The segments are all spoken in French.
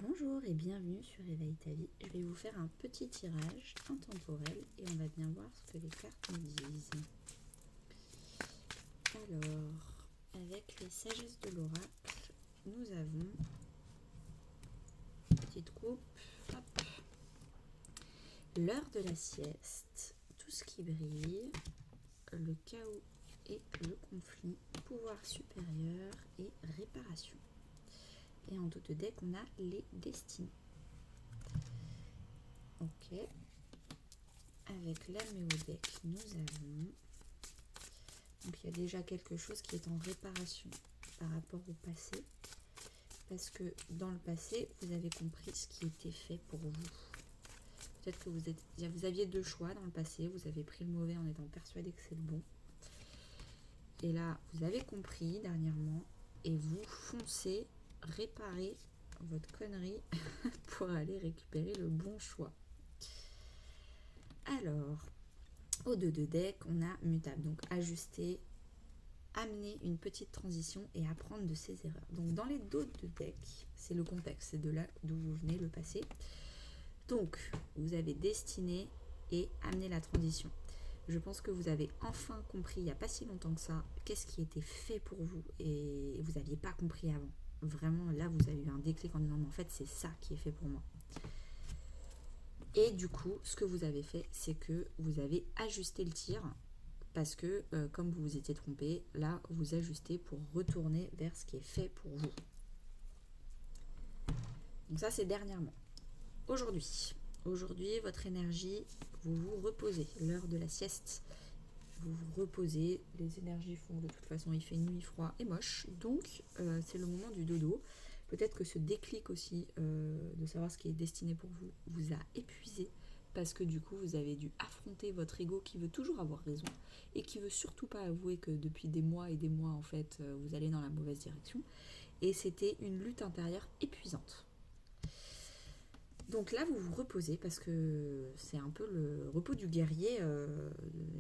Bonjour et bienvenue sur Éveille ta vie. Je vais vous faire un petit tirage intemporel et on va bien voir ce que les cartes nous disent. Alors, avec les sagesses de l'oracle, nous avons petite coupe, hop, l'heure de la sieste, tout ce qui brille, le chaos et le conflit, pouvoir supérieur et réparation. Et en dos de deck, on a les destinées. Ok. Avec la méodeck, nous avons... Donc il y a déjà quelque chose qui est en réparation par rapport au passé. Parce que dans le passé, vous avez compris ce qui était fait pour vous. Peut-être que vous aviez deux choix dans le passé. Vous avez pris le mauvais en étant persuadé que c'est le bon. Et là, vous avez compris dernièrement. Et vous foncez réparer votre connerie pour aller récupérer le bon choix. Alors, au 2 de deck, on a mutable. Donc ajuster, amener une petite transition et apprendre de ses erreurs. Donc dans les dos de deck, c'est le contexte, c'est de là d'où vous venez, le passé. Donc vous avez destiné et amené la transition. Je pense que vous avez enfin compris, il n'y a pas si longtemps que ça, qu'est-ce qui était fait pour vous et vous n'aviez pas compris avant. Vraiment, là, vous avez eu un déclic en disant, mais en fait, c'est ça qui est fait pour moi. Et du coup, ce que vous avez fait, c'est que vous avez ajusté le tir parce que, comme vous vous étiez trompé, là, vous ajustez pour retourner vers ce qui est fait pour vous. Donc ça, c'est dernièrement. Aujourd'hui, votre énergie, vous vous reposez. L'heure de la sieste, vous vous reposez. Les énergies font, de toute façon, il fait nuit, froid et moche. Donc, c'est le moment du dodo. Peut-être que ce déclic aussi de savoir ce qui est destiné pour vous vous a épuisé parce que du coup vous avez dû affronter votre ego qui veut toujours avoir raison et qui veut surtout pas avouer que depuis des mois et des mois en fait vous allez dans la mauvaise direction et c'était une lutte intérieure épuisante. Donc là vous vous reposez parce que c'est un peu le repos du guerrier,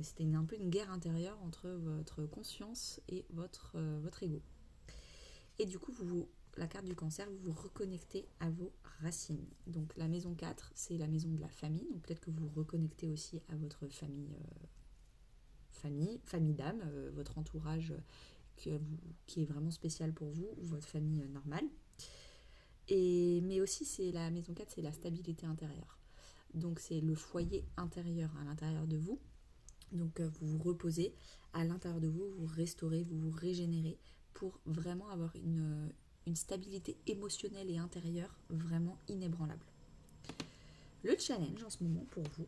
c'était un peu une guerre intérieure entre votre conscience et votre ego. Et du coup la carte du cancer, vous vous reconnectez à vos racines. Donc la maison 4, c'est la maison de la famille. Donc peut-être que vous vous reconnectez aussi à votre famille d'âme, votre entourage qui est vraiment spécial pour vous, ou votre famille normale. Mais aussi, c'est la maison 4, c'est la stabilité intérieure. Donc c'est le foyer intérieur à l'intérieur de vous. Donc vous vous reposez à l'intérieur de vous, vous restaurez, vous vous régénérez pour vraiment avoir une stabilité émotionnelle et intérieure vraiment inébranlable. Le challenge en ce moment pour vous,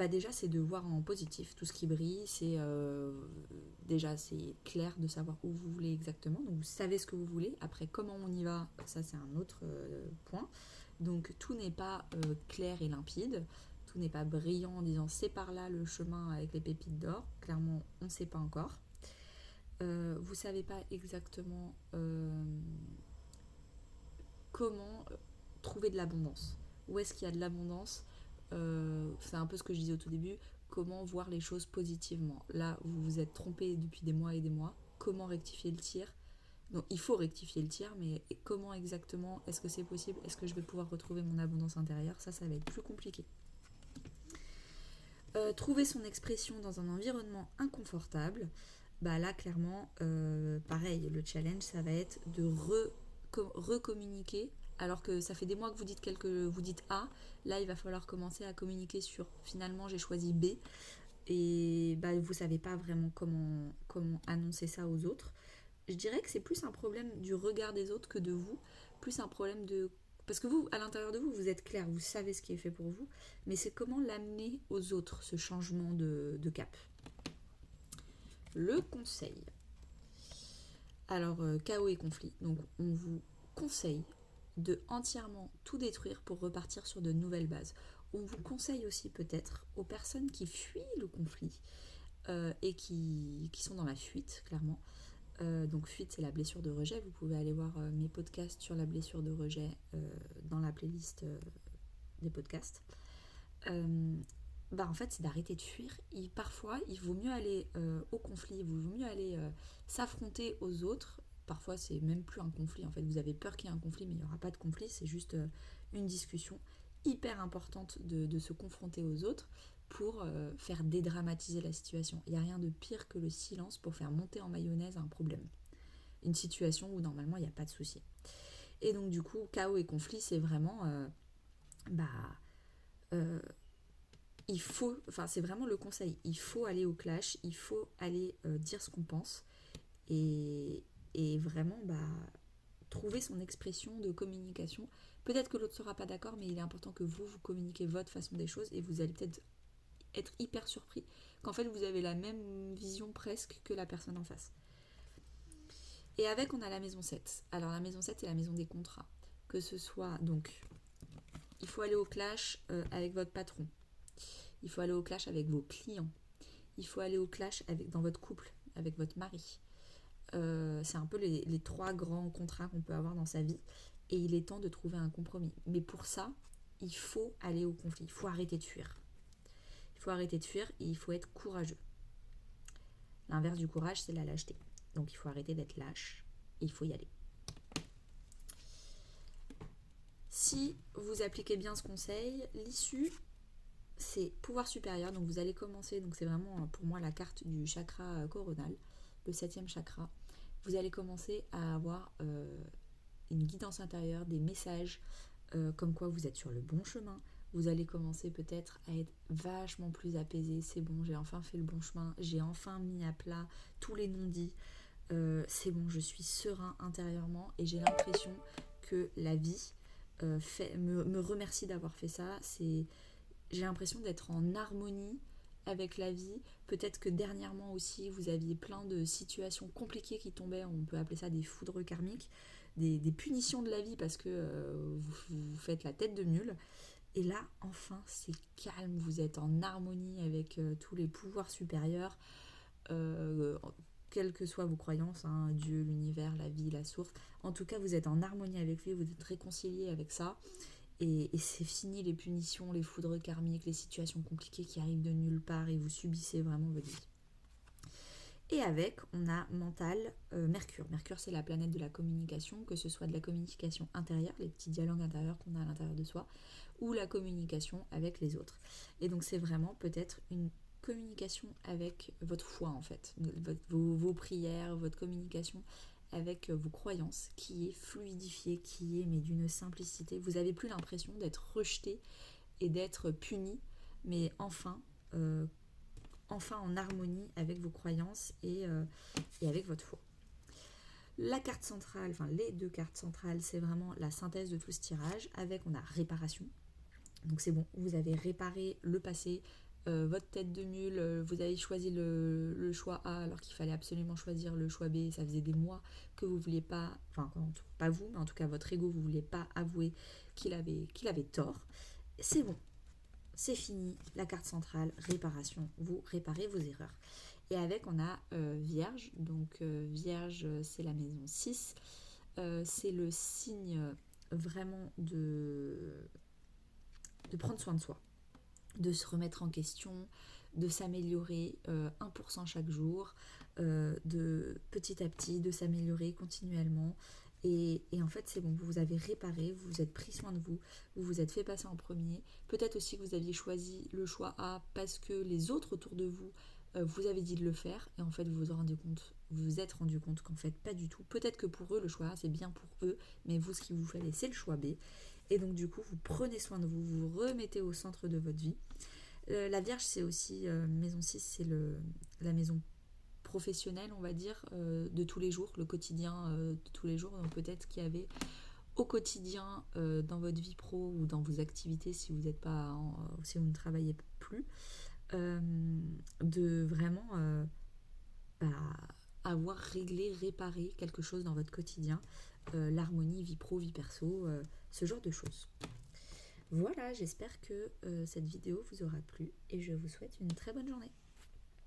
déjà c'est de voir en positif tout ce qui brille, déjà c'est clair de savoir où vous voulez exactement, donc vous savez ce que vous voulez, après comment on y va, ça c'est un autre point, donc tout n'est pas clair et limpide, tout n'est pas brillant en disant c'est par là le chemin avec les pépites d'or, clairement on ne sait pas encore. Vous savez pas exactement comment trouver de l'abondance. Où est-ce qu'il y a de l'abondance, c'est un peu ce que je disais au tout début, comment voir les choses positivement. Là, vous vous êtes trompé depuis des mois et des mois. Comment rectifier le tir? Donc, il faut rectifier le tir, mais comment exactement? Est-ce que c'est possible? Est-ce que je vais pouvoir retrouver mon abondance intérieure? Ça va être plus compliqué. Trouver son expression dans un environnement inconfortable, là clairement, pareil, le challenge ça va être de recommuniquer, alors que ça fait des mois que vous dites A, là il va falloir commencer à communiquer sur finalement j'ai choisi B, et vous savez pas vraiment comment annoncer ça aux autres. Je dirais que c'est plus un problème du regard des autres que de vous, plus un problème de... Parce que vous, à l'intérieur de vous, vous êtes clair, vous savez ce qui est fait pour vous, mais c'est comment l'amener aux autres, ce changement de cap. Le conseil. Alors, chaos et conflit. Donc, on vous conseille de entièrement tout détruire pour repartir sur de nouvelles bases. On vous conseille aussi peut-être aux personnes qui fuient le conflit et qui sont dans la fuite, clairement. Donc fuite, c'est la blessure de rejet. Vous pouvez aller voir mes podcasts sur la blessure de rejet dans la playlist des podcasts. En fait, c'est d'arrêter de fuir. Parfois, il vaut mieux aller au conflit, il vaut mieux aller s'affronter aux autres parfois c'est même plus un conflit, en fait vous avez peur qu'il y ait un conflit, mais il n'y aura pas de conflit, c'est juste une discussion hyper importante de se confronter aux autres pour faire dédramatiser la situation. Il n'y a rien de pire que le silence pour faire monter en mayonnaise un problème, une situation où normalement il n'y a pas de souci. Et donc du coup, chaos et conflit, c'est vraiment c'est vraiment le conseil. Il faut aller au clash, il faut aller dire ce qu'on pense et vraiment trouver son expression de communication. Peut-être que l'autre ne sera pas d'accord, mais il est important que vous communiquez votre façon des choses et vous allez peut-être être hyper surpris qu'en fait vous avez la même vision presque que la personne en face. Et avec, on a la maison 7. Alors la maison 7, c'est la maison des contrats. Que ce soit, donc, il faut aller au clash avec votre patron. Il faut aller au clash avec vos clients. Il faut aller au clash dans votre couple, avec votre mari. C'est un peu les 3 grands contrats qu'on peut avoir dans sa vie. Et il est temps de trouver un compromis. Mais pour ça, il faut aller au conflit. Il faut arrêter de fuir. Il faut arrêter de fuir et il faut être courageux. L'inverse du courage, c'est la lâcheté. Donc il faut arrêter d'être lâche et il faut y aller. Si vous appliquez bien ce conseil, l'issue, c'est pouvoir supérieur. Donc vous allez commencer, donc c'est vraiment pour moi la carte du chakra coronal, le 7e chakra. Vous allez commencer à avoir une guidance intérieure, des messages comme quoi vous êtes sur le bon chemin. Vous allez commencer peut-être à être vachement plus apaisé. C'est bon, j'ai enfin fait le bon chemin, j'ai enfin mis à plat tous les non-dits. C'est bon, je suis serein intérieurement et j'ai l'impression que la vie me remercie d'avoir fait ça. J'ai l'impression d'être en harmonie avec la vie. Peut-être que dernièrement aussi, vous aviez plein de situations compliquées qui tombaient, on peut appeler ça des foudres karmiques, des punitions de la vie parce que vous faites la tête de mule. Et là, enfin, c'est calme, vous êtes en harmonie avec tous les pouvoirs supérieurs. Quelles que soient vos croyances, hein, Dieu, l'univers, la vie, la source. En tout cas, vous êtes en harmonie avec lui, vous êtes réconcilié avec ça. Et c'est fini les punitions, les foudres karmiques, les situations compliquées qui arrivent de nulle part et vous subissez vraiment votre vie. Et avec, on a mental, Mercure. Mercure, c'est la planète de la communication, que ce soit de la communication intérieure, les petits dialogues intérieurs qu'on a à l'intérieur de soi, ou la communication avec les autres. Et donc c'est vraiment peut-être une communication avec votre foi en fait, vos prières, votre communication avec vos croyances qui est fluidifiée, qui est mais d'une simplicité. Vous n'avez plus l'impression d'être rejeté et d'être puni, mais enfin en harmonie avec vos croyances et avec votre foi. La carte centrale, enfin les 2 cartes centrales, c'est vraiment la synthèse de tout ce tirage. Avec, on a réparation. Donc c'est bon, vous avez réparé le passé, votre tête de mule, vous avez choisi le choix A alors qu'il fallait absolument choisir le choix B. Ça faisait des mois que vous ne vouliez pas, enfin pas vous, mais en tout cas votre ego, vous ne vouliez pas avouer qu'il avait tort. C'est bon, c'est fini, la carte centrale, réparation, vous réparez vos erreurs. Et avec, on a Vierge, donc Vierge, c'est la maison 6, c'est le signe vraiment de prendre soin de soi, de se remettre en question, de s'améliorer 1% chaque jour, de petit à petit, de s'améliorer continuellement. Et en fait, c'est bon, vous avez réparé, vous vous êtes pris soin de vous, vous vous êtes fait passer en premier. Peut-être aussi que vous aviez choisi le choix A parce que les autres autour de vous vous avez dit de le faire. Et en fait, vous vous êtes rendu compte qu'en fait, pas du tout. Peut-être que pour eux, le choix A, c'est bien pour eux, mais vous, ce qu'il vous fallait, c'est le choix B. Et donc, du coup, vous prenez soin de vous, vous vous remettez au centre de votre vie. La Vierge, c'est aussi, maison 6, c'est la maison professionnelle, on va dire, de tous les jours, le quotidien de tous les jours. Donc peut-être qu'il y avait au quotidien, dans votre vie pro ou dans vos activités, si vous n'êtes pas si vous ne travaillez plus, de vraiment avoir réglé, réparé quelque chose dans votre quotidien, l'harmonie vie pro, vie perso, ce genre de choses. Voilà, j'espère que cette vidéo vous aura plu et je vous souhaite une très bonne journée.